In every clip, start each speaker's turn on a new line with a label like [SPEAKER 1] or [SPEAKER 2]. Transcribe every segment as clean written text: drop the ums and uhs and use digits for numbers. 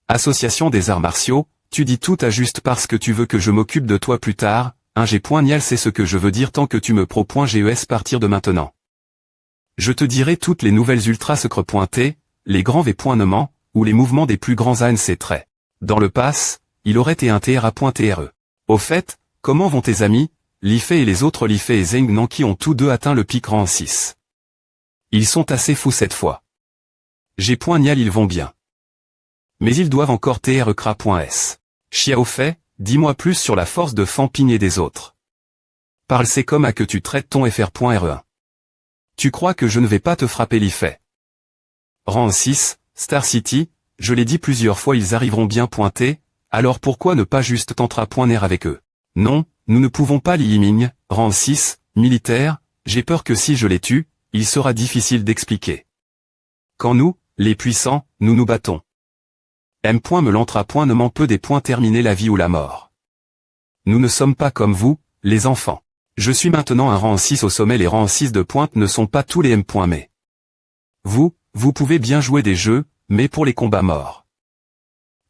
[SPEAKER 1] Association des arts martiaux, tu dis tout à juste parce que tu veux que je m'occupe de toi plus tard, un G.Nial c'est ce que je veux dire tant que tu me pro.GES partir de maintenant. Je te dirai toutes les nouvelles ultra secret.T, les grands V.Neumann, ou les mouvements des plus grands ANC traits. Dans le pass, il aurait été un TRA.TRE. Au fait, comment vont tes amis, Life et les autres Life et Zeng Nanki ont tous deux atteint le pic rang 6. Ils sont assez fous cette fois. G.Nial ils vont bien. Mais ils doivent encore TRECRA.S. Xiao Fei, dis-moi plus sur la force de Famping et des autres. Parle c'est comme à que tu traites ton FR.RE1. Tu crois que je ne vais pas te frapper Life? Rang 6, Star City, je l'ai dit plusieurs fois ils arriveront bien pointés, alors pourquoi ne pas juste Tantra.NER avec eux? Non, nous ne pouvons pas Yiming, rang 6, militaire, j'ai peur que si je les tue, il sera difficile d'expliquer. Quand nous, les puissants, nous nous battons. M.Melantra.Neumann peut des points terminer la vie ou la mort. Nous ne sommes pas comme vous, les enfants. Je suis maintenant un rang 6 au sommet, les rangs 6 de pointe ne sont pas tous les M. Mais vous pouvez bien jouer des jeux, mais pour les combats morts.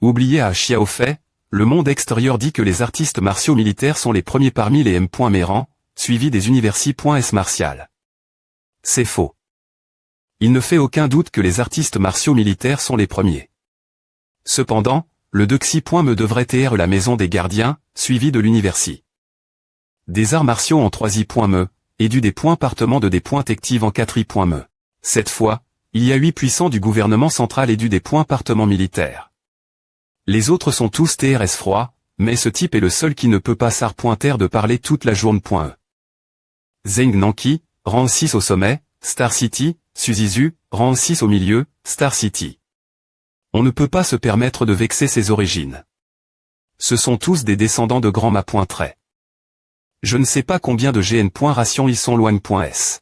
[SPEAKER 1] Oubliez à Xiao Fei, le monde extérieur dit que les artistes martiaux militaires sont les premiers parmi les M. Mes rangs, suivis des universi.S martial. C'est faux. Il ne fait aucun doute que les artistes martiaux militaires sont les premiers. Cependant, le Dexi.Me devrait être la maison des gardiens, suivi de l'universi. Des arts martiaux en 3i.Me, et du des points partement de des points tectives en 4i.Me. Cette fois, il y a 8 puissants du gouvernement central et du des points partement militaires. Les autres sont tous TRS froids, mais ce type est le seul qui ne peut pas s'arpointer de parler toute la journée.E. Zeng Nanki, rang 6 au sommet, Star City, Suzizu, rang 6 au milieu, Star City. On ne peut pas se permettre de vexer ses origines. Ce sont tous des descendants de Grand Ma.Trait. Je ne sais pas combien de GN. Ration ils sont loin.S.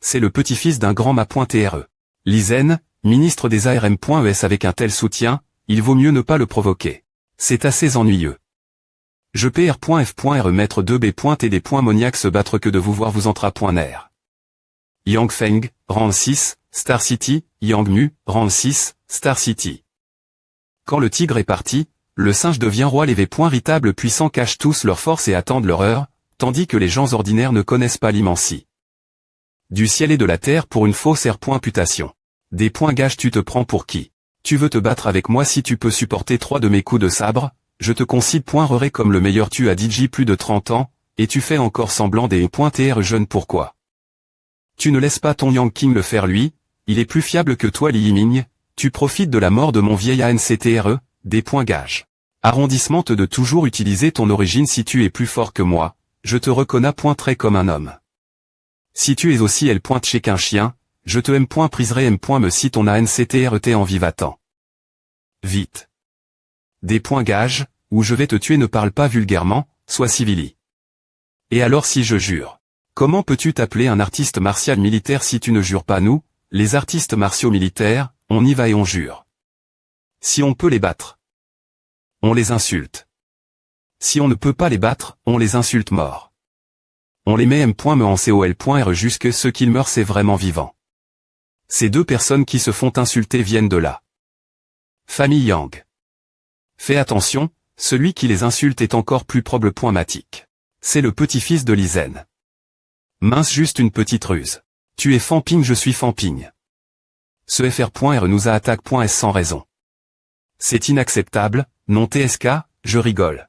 [SPEAKER 1] C'est le petit-fils d'un Grand Ma.TRE. Lizen, ministre des ARM.ES avec un tel soutien, il vaut mieux ne pas le provoquer. C'est assez ennuyeux. Je PR.F.RE mettre 2B. Et des points Moniac se battre que de vous voir vous entra.NER. Yang Feng, rang 6, Star City, Yang Mu, rang 6, Star City. Quand le tigre est parti, le singe devient roi, les V.Ritables puissants cachent tous leur force et attendent leur heure, tandis que les gens ordinaires ne connaissent pas l'immensi. Du ciel et de la terre pour une fausse R.Putation. Des points gages tu te prends pour qui? Tu veux te battre avec moi si tu peux supporter 3 de mes coups de sabre, je te considère comme le meilleur tu as DJ plus de 30 ans, et tu fais encore semblant des .TR jeune pourquoi? Tu ne laisses pas ton Yang King le faire lui, il est plus fiable que toi Li Yiming, tu profites de la mort de mon vieil ANCTRE, des points gages. Arrondissement te de toujours utiliser ton origine si tu es plus fort que moi, je te reconnais .Très comme un homme. Si tu es aussi L. Chez qu'un chien, je te M. Priserai M. Me si ton ANCTRE en vivatant. Vite. Des points gages, ou je vais te tuer ne parle pas vulgairement, sois civili. Et alors si je jure? Comment peux-tu t'appeler un artiste martial militaire si tu ne jures pas? Nous, les artistes martiaux militaires, on y va et on jure. Si on peut les battre, on les insulte. Si on ne peut pas les battre, on les insulte morts. On les met M. Me en COL.RE jusque ce qu'ils meurent c'est vraiment vivant. Ces deux personnes qui se font insulter viennent de là. Famille Yang. Fais attention, celui qui les insulte est encore plus problématique. C'est le petit-fils de Lizen. Mince juste une petite ruse. Tu es Famping je suis Famping. Ce FR.RE nous a attaque.S sans raison. C'est inacceptable, non TSK, je rigole.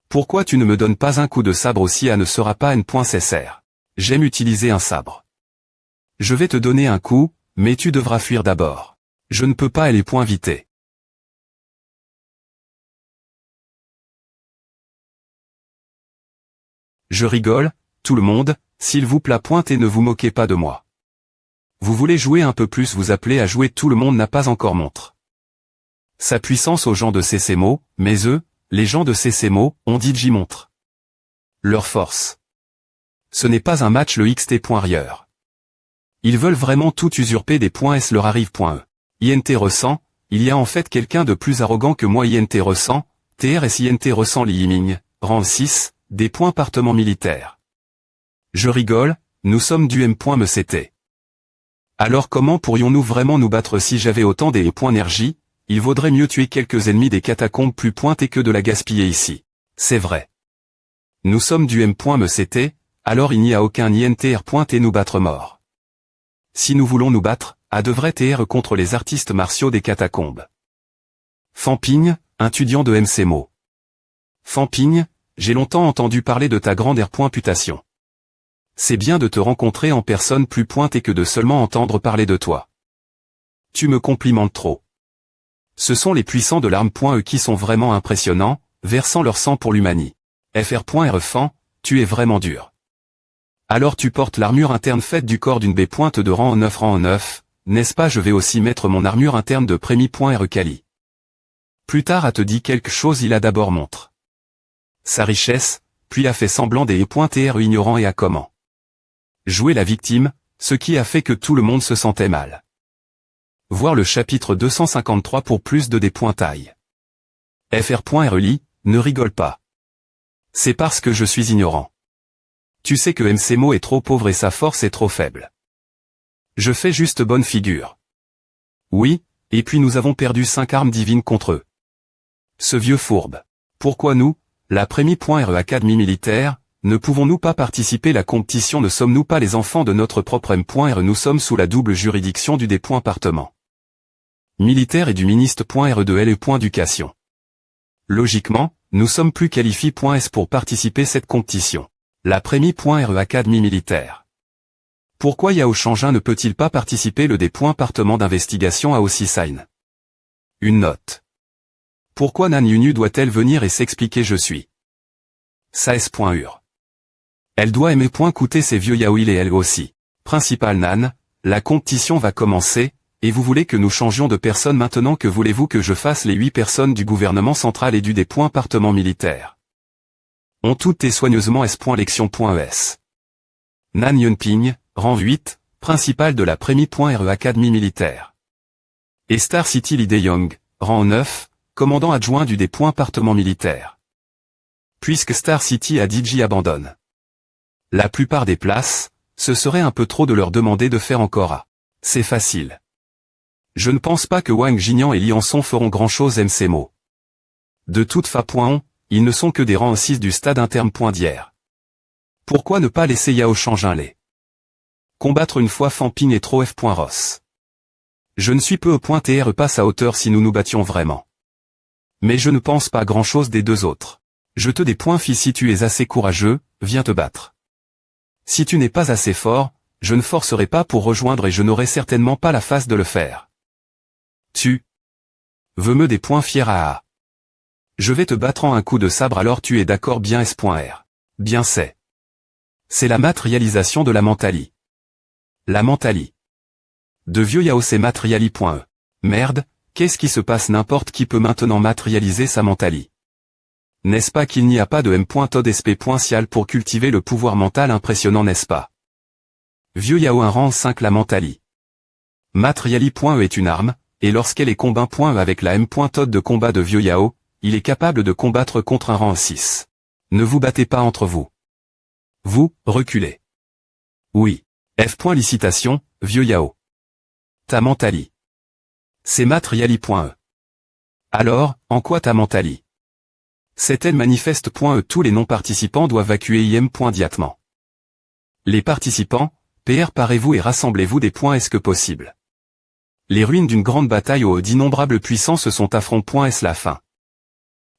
[SPEAKER 1] Pourquoi tu ne me donnes pas un coup de sabre aussi à ne sera pas N.CSR? J'aime utiliser un sabre. Je vais te donner un coup, mais tu devras fuir d'abord. Je ne peux pas aller vite. Je rigole, tout le monde, s'il vous plaît et ne vous moquez pas de moi. Vous voulez jouer un peu plus vous appelez à jouer tout le monde n'a pas encore montre. Sa puissance aux gens de CCMO, mais eux, les gens de CCMO, ont dit j'y montre. Leur force. Ce n'est pas un match le XT.Rieur. Ils veulent vraiment tout usurper des points S leur arrive.E. INT ressent, il y a en fait quelqu'un de plus arrogant que moi INT ressent, TRS INT ressent Li Yiming, rang 6, des points partement militaires. Je rigole, nous sommes du M.MCT. Alors comment pourrions-nous vraiment nous battre si j'avais autant des points énergie, il vaudrait mieux tuer quelques ennemis des catacombes plus pointés que de la gaspiller ici. C'est vrai. Nous sommes du M.MCT, alors il n'y a aucun INTR. Et nous battre mort. Si nous voulons nous battre, à de vrais TR contre les artistes martiaux des catacombes. Fampigne, étudiant de MCMO. Fampigne, j'ai longtemps entendu parler de ta grande R.Putation. C'est bien de te rencontrer en personne plus pointée que de seulement entendre parler de toi. Tu me complimentes trop. Ce sont les puissants de l'arme.E qui sont vraiment impressionnants, versant leur sang pour l'humanie. Fr.R. Fan, tu es vraiment dur. Alors tu portes l'armure interne faite du corps d'une B. de rang en 9, n'est-ce pas? Je vais aussi mettre mon armure interne de Prémi.R. Kali. Plus tard a te dit quelque chose, il a d'abord montre sa richesse, puis a fait semblant des E.R. ignorant et a comment jouer la victime, ce qui a fait que tout le monde se sentait mal. Voir le chapitre 253 pour plus de dépointailles. Fr.R. Lit, ne rigole pas. C'est parce que je suis ignorant. Tu sais que MCMO est trop pauvre et sa force est trop faible. Je fais juste bonne figure. Oui, et puis nous avons perdu 5 armes divines contre eux. Ce vieux fourbe. Pourquoi nous, la Prémi.R. Académie militaire, ne pouvons-nous pas participer à la compétition? Ne sommes-nous pas les enfants de notre propre M.R? Nous sommes sous la double juridiction du département militaire et du ministre.R de L.Éducation. Logiquement, nous sommes plus qualifiés.S pour participer à cette compétition. La Prémi.R Académie militaire. Pourquoi Yao Changin ne peut-il pas participer le département d'investigation à Ossisign? Une note. Pourquoi Nan Yunu doit-elle venir et s'expliquer? Je suis Saes.ur. Elle doit aimer. Coûter ses vieux Yao, il et elle aussi. Principal Nan, la compétition va commencer, et vous voulez que nous changions de personne maintenant? Que voulez-vous que je fasse? Les 8 personnes du gouvernement central et du département militaire ont toutes et soigneusement S.Lection.es. Nan Yunping, rang 8, principal de la Prémi.R Académie militaire. Et Star City Lee Dae-Young, rang 9, commandant adjoint du département militaire. Puisque Star City a DJ abandonne la plupart des places, ce serait un peu trop de leur demander de faire encore à. C'est facile. Je ne pense pas que Wang Jinian et Lianson feront grand-chose MCMO. De toute façon, ils ne sont que des rangs 6 du stade interne. D'hier. Pourquoi ne pas laisser Yao Changin les combattre une fois? Fampigne et trop F.Ross. Je ne suis peu au point TR passe à hauteur si nous nous battions vraiment. Mais je ne pense pas grand-chose des deux autres. Je te des points fils si tu es assez courageux, viens te battre. Si tu n'es pas assez fort, je ne forcerai pas pour rejoindre et je n'aurai certainement pas la face de le faire. Tu veux me des points fiers à. Je vais te battre en un coup de sabre alors tu es d'accord bien S.R. Bien c'est. C'est la matérialisation de la mentali. La mentali. De vieux Yao c'est matériali.e. Merde, qu'est-ce qui se passe? N'importe qui peut maintenant matérialiser sa mentali. N'est-ce pas qu'il n'y a pas de M.Todd.sp.cial pour cultiver le pouvoir mental impressionnant, n'est-ce pas? Vieux Yao 1 rang 5 la mentali. Matériali.e est une arme, et lorsqu'elle est combat.e avec la M.Todd de combat de vieux Yao, il est capable de combattre contre un rang 6. Ne vous battez pas entre vous. Vous, reculez. Oui. F.Licitation, vieux Yao. Ta mentali. C'est matériali.e. Alors, en quoi ta mentali? C'est elle manifeste.e. Tous les non-participants doivent vacuer im.diatement. Les participants, PR parez-vous et rassemblez-vous des points est-ce que possible. Les ruines d'une grande bataille où d'innombrables puissants se sont affrontés. Est-ce la fin?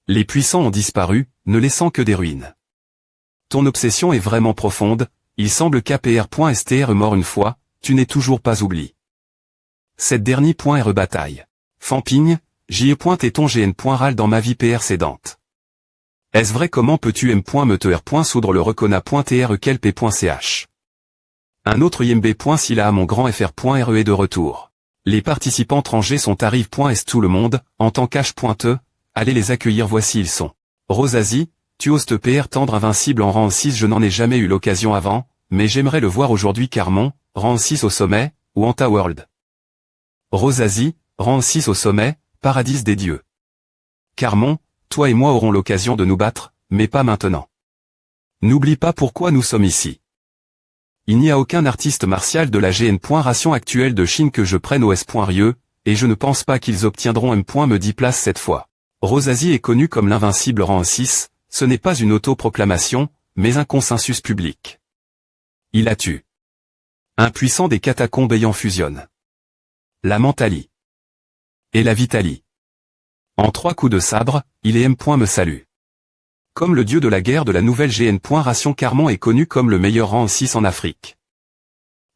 [SPEAKER 1] Les puissants ont disparu, ne laissant que des ruines. Ton obsession est vraiment profonde, il semble qu'APR.STR mort une fois, tu n'es toujours pas oublié. Cette dernière bataille. Fampigne, j'y ai pointé ton GN.RAL dans ma vie PR cédante. Est-ce vrai? Comment peux-tu M.me soudre le recona.tr kelp.ch? Un autre IMB.sila à mon grand FR.RE est de retour. Les participants étrangers sont arrivent.est tout le monde, en tant qu'H.E, allez les accueillir voici ils sont. Rosazie, tu oses te PR tendre invincible en rang 6 je n'en ai jamais eu l'occasion avant, mais j'aimerais le voir aujourd'hui Carmon, rang 6 au sommet, ou Anta World. Rosazie, rang 6 au sommet, paradis des dieux. Carmon, toi et moi aurons l'occasion de nous battre, mais pas maintenant. N'oublie pas pourquoi nous sommes ici. Il n'y a aucun artiste martial de la GN. Ration actuelle de Chine que je prenne au S.Rieux, et je ne pense pas qu'ils obtiendront M. me dit place cette fois. Rosasi est connu comme l'invincible rang 6, ce n'est pas une autoproclamation, mais un consensus public. Il a tué. Un puissant des catacombes ayant fusionne. La Mentali. Et la Vitali. En 3 coups de sabre, il est M. me salue. Comme le dieu de la guerre de la nouvelle GN. Ration Carmon est connu comme le meilleur rang 6 en Afrique.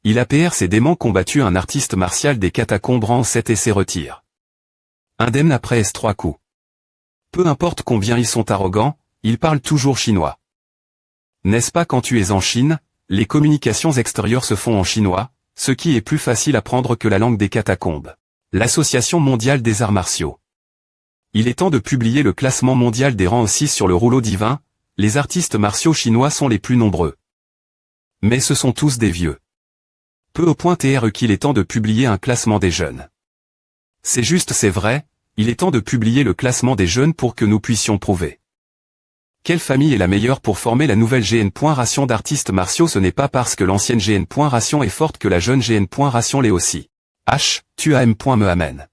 [SPEAKER 1] Il a PR ses démons combattu un artiste martial des catacombes rang 7 et s'est retire. Indemne après S3 coups. Peu importe combien ils sont arrogants, ils parlent toujours chinois. N'est-ce pas quand tu es en Chine, les communications extérieures se font en chinois, ce qui est plus facile à prendre que la langue des catacombes. L'Association mondiale des arts martiaux. Il est temps de publier le classement mondial des rangs 6 sur le rouleau divin, les artistes martiaux chinois sont les plus nombreux. Mais ce sont tous des vieux. Peu au point qu'il est temps de publier un classement des jeunes. C'est juste, c'est vrai, il est temps de publier le classement des jeunes pour que nous puissions prouver. Quelle famille est la meilleure pour former la nouvelle GN. Ration d'artistes martiaux? Ce n'est pas parce que l'ancienne GN. Ration est forte que la jeune GN. Ration l'est aussi. H, tu as M. me amène.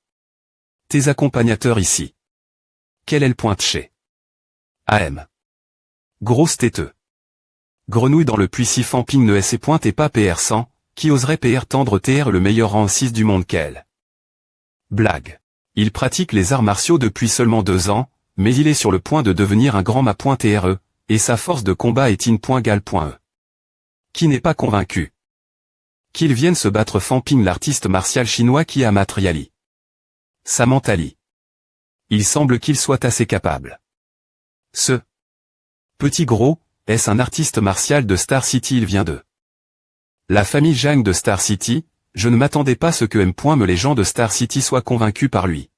[SPEAKER 1] Tes accompagnateurs ici. Quel est le point de chez AM. Grosse têteux. Grenouille dans le puissant Famping ne s'est pointé pas PR100, qui oserait PR tendre TR le meilleur rang 6 du monde qu'elle. Blague. Il pratique les arts martiaux depuis seulement 2 ans, mais il est sur le point de devenir un grand ma.TRE, et sa force de combat est in.gal.e. Qui n'est pas convaincu? Qu'il vienne se battre Famping l'artiste martial chinois qui a Matriali. Sa Mentali. Il semble qu'il soit assez capable. Ce petit gros, est-ce un artiste martial de Star City? Il vient de la famille Zhang de Star City. Je ne m'attendais pas à ce que M. les gens de Star City soient convaincus par lui.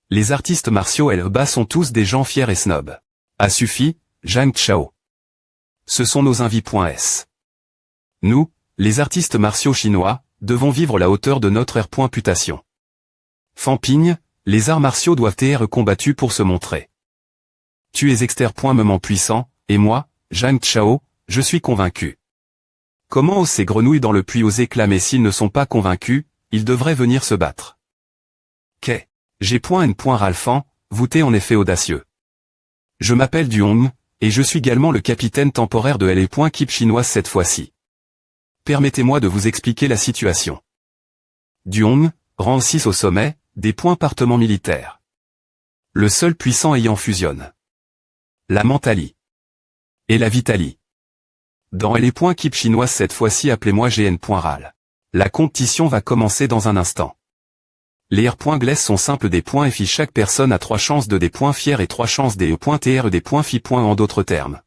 [SPEAKER 1] Les artistes martiaux là-bas sont tous des gens fiers et snobs. A suffi, Zhang Chao. Ce sont nos invités.s. Nous, les artistes martiaux chinois, devons vivre la hauteur de notre réputation. Famping, les arts martiaux doivent être combattus pour se montrer. Tu es exter.moment puissant, et moi, Zhang Chao, je suis convaincu. Comment osent ces grenouilles dans le puits oser clamer? S'ils ne sont pas convaincus, ils devraient venir se battre. Qu'est G.N. Ralphant, vous t'es en effet audacieux. Je m'appelle Duong, et je suis également le capitaine temporaire de L.Kip chinoise cette fois-ci. Permettez-moi de vous expliquer la situation. Duong, rang 6 au sommet, des partements militaires. Le seul puissant ayant fusionne. La Mentali. Et la Vitali. Dans L.Kip chinoise cette fois-ci appelez-moi GN.Ral. La compétition va commencer dans un instant. Les R.Gless sont simples des points FI. Chaque personne a 3 chances de des points fiers et 3 chances des E.TR des points FI. En d'autres termes.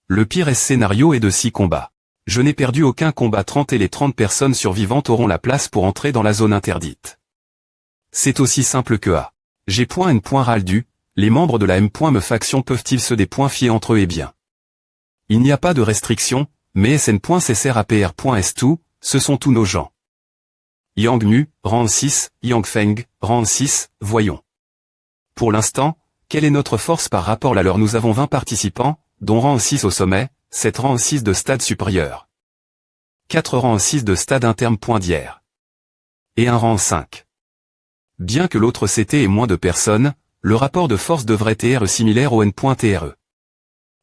[SPEAKER 1] Le pire scénario est de 6 combats. Je n'ai perdu aucun combat. 30 et les 30 personnes survivantes auront la place pour entrer dans la zone interdite. C'est aussi simple que A. G.N. Raldu, les membres de la M. me faction peuvent-ils se des points fier entre eux? Eh bien. Il n'y a pas de restriction, mais SN.CSR APR.S2, ce sont tous nos gens. Yang Mu, rang 6, Yang Feng, rang 6, voyons. Pour l'instant, quelle est notre force par rapport à leur? Nous avons 20 participants, dont rang 6 au sommet, 7 rangs 6 de stade supérieur. 4 rangs 6 de stade interne d'hier. Et un rang 5. Bien que l'autre CT ait moins de personnes, le rapport de force devrait être similaire au N.TRE.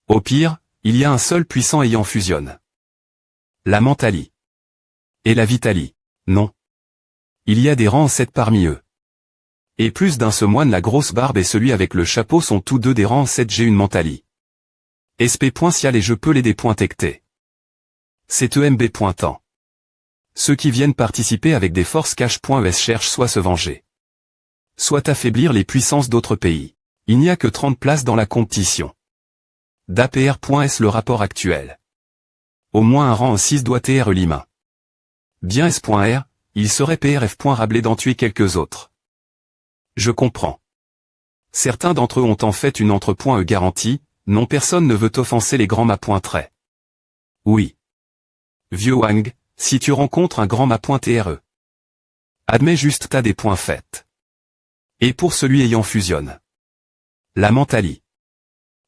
[SPEAKER 1] Au pire, il y a un seul puissant ayant fusionne. La Mentali. Et la Vitali. Non. Il y a des rangs 7 parmi eux. Et plus d'un ce moine la grosse barbe et celui avec le chapeau sont tous deux des rangs 7. J'ai une Mentali. SP.Cial et je peux les dépointecter. C'est EMB pointant. Ceux qui viennent participer avec des forces cash.es cherchent soit se venger, soit affaiblir les puissances d'autres pays. Il n'y a que 30 places dans la compétition. d'APR.S le rapport actuel. Au moins un rang 6 doit être l'IMA. Bien S.R, il serait PRF. Rablé d'en tuer quelques autres. Je comprends. Certains d'entre eux ont en fait une entre.e garantie, non personne ne veut offenser les grands ma.trait. Oui. Vieux Wang, si tu rencontres un grand ma.TRE. Admets juste t'as des points faits. Et pour celui ayant fusionne. La Mentali.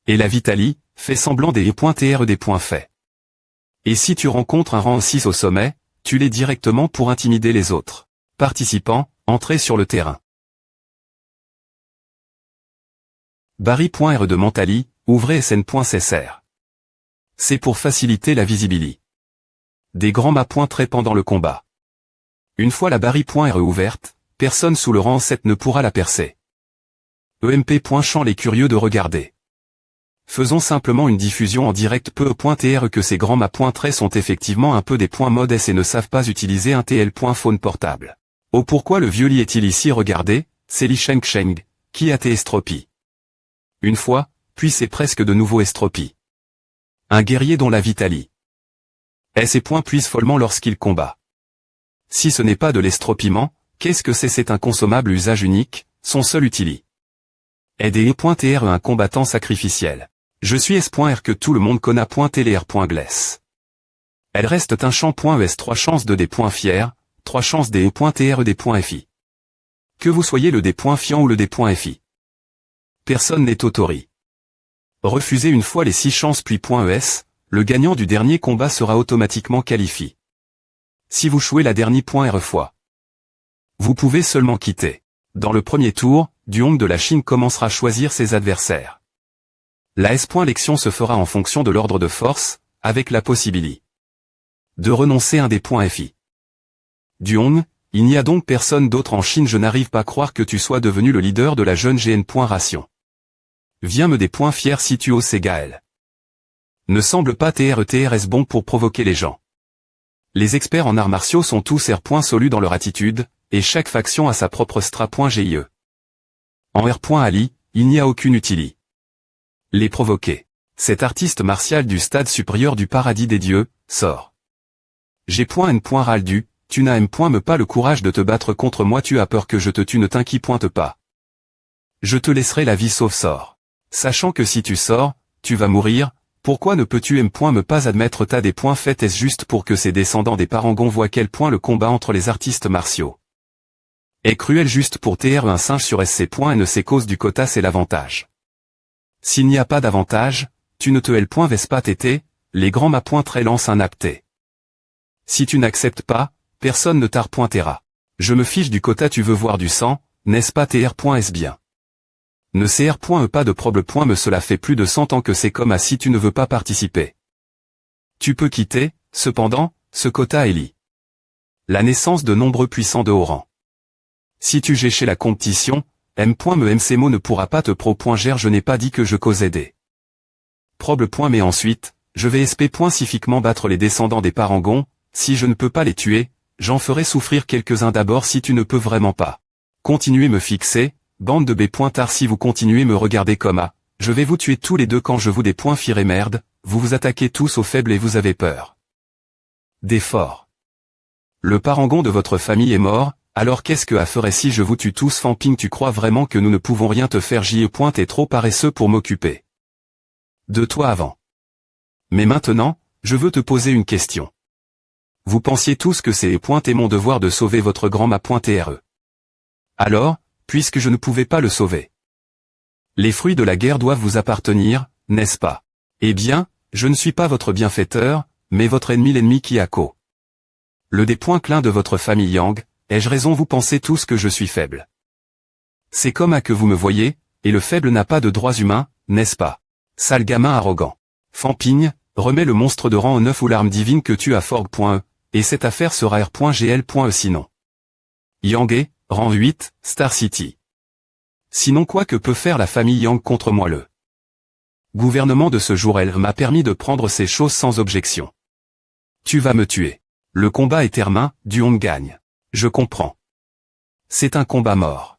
[SPEAKER 1] Et la Vitali, fait semblant des E.TR des points faits. Et si tu rencontres un rang 6 au sommet, tu l'es directement pour intimider les autres. Participants, entrez sur le terrain. Barry.R de Mentali, ouvrez sn.csr. C'est pour faciliter la visibilité des grands mâts.très pendant le combat. Une fois la Barry.R ouverte, personne sous le rang 7 ne pourra la percer. EMP.champ les curieux de regarder. Faisons simplement une diffusion en direct PE.tr que ces grands mâts.très sont effectivement un peu des points modes S et ne savent pas utiliser un TL.phone portable. Oh pourquoi le vieux lit est-il ici regardez, c'est Li Sheng Sheng, qui a été estropie. Une fois, puis c'est presque de nouveau estropie. Un guerrier dont la vitalie. S et point puise follement lorsqu'il combat. Si ce n'est pas de l'estropiement, qu'est-ce que c'est un consommable usage unique, son seul utili. Aide.tr un combattant sacrificiel. Je suis S.R que tout le monde connaît.tlr.gless. Elle reste un champ.es 3 chances de D.fier, 3 chances D.tr D.fi. Que vous soyez le D.fiant ou le D.fi. Personne n'est autori. Refusez une fois les 6 chances puis .es, le gagnant du dernier combat sera automatiquement qualifié. Si vous jouez la dernière fois, vous pouvez seulement quitter. Dans le premier tour, Duong de la Chine commencera à choisir ses adversaires. La S.lection se fera en fonction de l'ordre de force, avec la possibilité de renoncer un des .fi. Duong, il n'y a donc personne d'autre en Chine, je n'arrive pas à croire que tu sois devenu le leader de la jeune GN.ration. Viens me des points fiers si tu oses, c'est Gaël. Ne semble pas TRS bon pour provoquer les gens. Les experts en arts martiaux sont tous R.solus dans leur attitude, et chaque faction a sa propre stra.GIE. En R.Ali, il n'y a aucune utilité. Les provoquer. Cet artiste martial du stade supérieur du paradis des dieux, sort. G.N. Raldu, tu n'as me pas le courage de te battre contre moi, tu as peur que je te tue, ne t'inquiète pas. Je te laisserai la vie sauf sort. Sachant que si tu sors, tu vas mourir, pourquoi ne peux-tu me pas admettre ta des points faits, est-ce juste pour que ces descendants des parangons voient quel point le combat entre les artistes martiaux est cruel, juste pour TR un singe sur SC. Et ne c'est cause du quota, c'est l'avantage. S'il n'y a pas d'avantage, tu ne te ves pas tété, les grands mâts.très lancent un apté. Si tu n'acceptes pas, personne ne t'arpointera. Je me fiche du quota, tu veux voir du sang, n'est-ce pas TR.S bien. Ne CR.E pas de problème. Cela fait plus de 100 ans que c'est comme à si tu ne veux pas participer. Tu peux quitter, cependant, ce quota est la naissance de nombreux puissants de haut rang. Si tu gères chez la compétition, M.MCMO ne pourra pas te pro.gère, je n'ai pas dit que je causais des problèmes. Mais ensuite, je vais spécifiquement battre les descendants des parangons, si je ne peux pas les tuer, j'en ferai souffrir quelques-uns d'abord si tu ne peux vraiment pas. Continuez me fixer, bande de B.tard, si vous continuez me regarder comme à, je vais vous tuer tous les deux quand je vous des points firez merde, vous vous attaquez tous aux faibles et vous avez peur des forts. Le parangon de votre famille est mort, alors qu'est-ce que à ferait si je vous tue tous? Famping, tu crois vraiment que nous ne pouvons rien te faire? J.E. T'es trop paresseux pour m'occuper de toi avant. Mais maintenant, je veux te poser une question. Vous pensiez tous que c'est et mon devoir de sauver votre grand mât.TRE. Alors, puisque je ne pouvais pas le sauver, les fruits de la guerre doivent vous appartenir, n'est-ce pas? Eh bien, je ne suis pas votre bienfaiteur, mais votre ennemi, l'ennemi qui a co. Le des points clins de votre famille Yang, ai-je raison? Vous pensez tous que je suis faible. C'est comme à que vous me voyez, et le faible n'a pas de droits humains, n'est-ce pas? Sale gamin arrogant. Famping, remets le monstre de rang 9 ou l'arme divine que tu as Forg.E, et cette affaire sera R.GL.E sinon. Yang, rang 8, Star City. Sinon quoi que peut faire la famille Yang contre moi? Le gouvernement de ce jour elle m'a permis de prendre ces choses sans objection. Tu vas me tuer. Le combat est termin, Duong gagne. Je comprends. C'est un combat mort.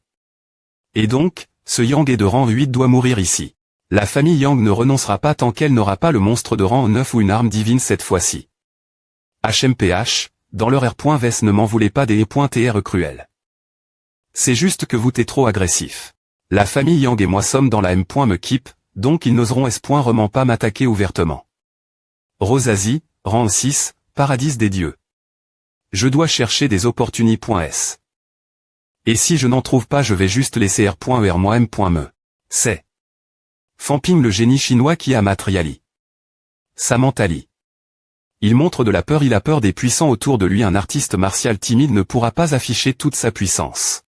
[SPEAKER 1] Et donc, ce Yang est de rang 8 doit mourir ici. La famille Yang ne renoncera pas tant qu'elle n'aura pas le monstre de rang 9 ou une arme divine cette fois-ci. HMPH, dans leur R.Vs ne m'en voulez pas des E.TR cruels. C'est juste que vous t'es trop agressif. La famille Yang et moi sommes dans la M.me keep, donc ils n'oseront S.vraiment pas m'attaquer ouvertement. Rosazie, rang 6, paradis des dieux. Je dois chercher des opportunités.s. Et si je n'en trouve pas, je vais juste laisser R.Er moi M.me. C'est Famping, le génie chinois qui a Matriali. Samantali. Il montre de la peur, il a peur des puissants autour de lui. Un artiste martial timide ne pourra pas afficher toute sa puissance.